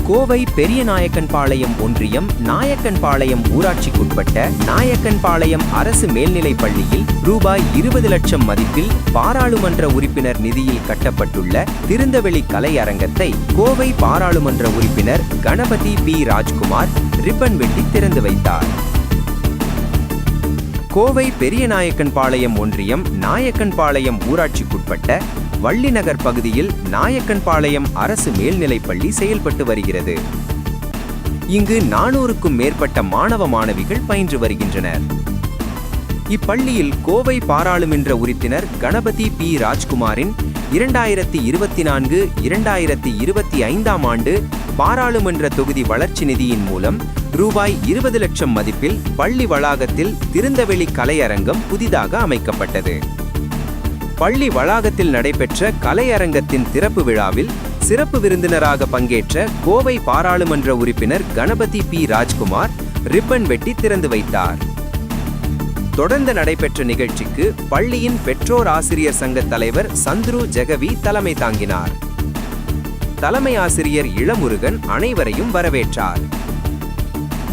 கோவை பெரியநாயக்கன்பாளையம் ஒன்றியம் நாயக்கன்பாளையம் ஊராட்சிக்குட்பட்ட நாயக்கன்பாளையம் அரசு மேல்நிலைப் பள்ளியில் ரூபாய் 20 லட்சம் மதிப்பில் பாராளுமன்ற உறுப்பினர் நிதியில் கட்டப்பட்டுள்ள திறந்தவெளி கலை அரங்கத்தை கோவை பாராளுமன்ற உறுப்பினர் கணபதி பி ராஜ்குமார் ரிப்பன் வெட்டி திறந்து வைத்தார். கோவை பெரியநாயக்கன்பாளையம் ஒன்றியம் நாயக்கன்பாளையம் ஊராட்சிக்குட்பட்ட வள்ளிநகர் பகுதியில் நாயக்கன்பாளையம் அரசு மேல்நிலைப்பள்ளி செயல்பட்டு வருகிறது. இங்கு 400க்கும் மேற்பட்ட மாணவ மாணவிகள் பயின்று வருகின்றனர். இப்பள்ளியில் கோவை பாராளுமன்ற உறுப்பினர் கணபதி பி ராஜ்குமாரின் 2024-2025 ஆண்டு பாராளுமன்ற தொகுதி வளர்ச்சி நிதியின் மூலம் ரூபாய் 20 லட்சம் மதிப்பில் பள்ளி வளாகத்தில் திறந்தவெளி கலையரங்கம் புதிதாக அமைக்கப்பட்டது. பள்ளி வளாகத்தில் நடைபெற்ற கலையரங்கத்தின் திறப்பு விழாவில் சிறப்பு விருந்தினராக பங்கேற்ற கோவை பாராளுமன்ற உறுப்பினர் கணபதி பி ராஜ்குமார் ரிப்பன் வெட்டி திறந்து வைத்தார். தொடர்ந்து நடைபெற்ற நிகழ்ச்சிக்கு பள்ளியின் பெற்றோர் ஆசிரியர் சங்க தலைவர் சந்துரு ஜெகவி தலைமை தாங்கினார். தலைமை ஆசிரியர் இளமுருகன் அனைவரையும் வரவேற்றார்.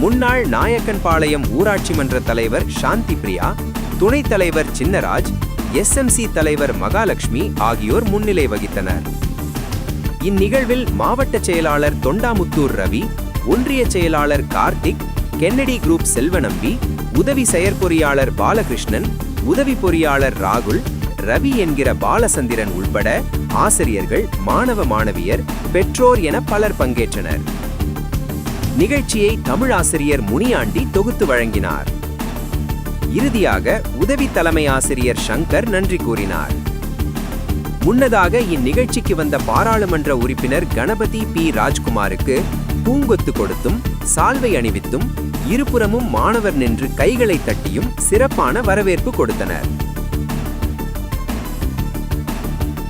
முன்னாள் நாயக்கன்பாளையம் ஊராட்சி மன்ற தலைவர் சாந்தி பிரியா, துணைத் தலைவர் சின்னராஜ், SMC தலைவர் மகாலட்சுமி ஆகியோர் முன்னிலை வகித்தனர். இந்நிகழ்வில் மாவட்ட செயலாளர் தொண்டாமுத்தூர் ரவி, ஒன்றிய செயலாளர் கார்த்திக், கென்னடி குரூப் செல்வநம்பி, உதவி செயற்பொறியாளர் பாலகிருஷ்ணன், உதவி பொறியாளர் ராகுல், ரவி என்கிற பாலசந்திரன் உள்பட ஆசிரியர்கள், மாணவ மாணவியர், பெற்றோர் என பலர் பங்கேற்றனர். நிகழ்ச்சியை தமிழாசிரியர் முனியாண்டி தொகுத்து வழங்கினார். இறுதியாக உதவி தலைமை ஆசிரியர் சங்கர் நன்றி கூறினார். முன்னதாக இந்நிகழ்ச்சிக்கு வந்த பாராளுமன்ற உறுப்பினர் கணபதி பி ராஜ்குமாருக்கு பூங்கொத்து கொடுத்தும் சால்வை அணிவித்தும் இருபுறமும் மாணவர் நின்று கைகளை தட்டியும் சிறப்பான வரவேற்பு கொடுத்தனர்.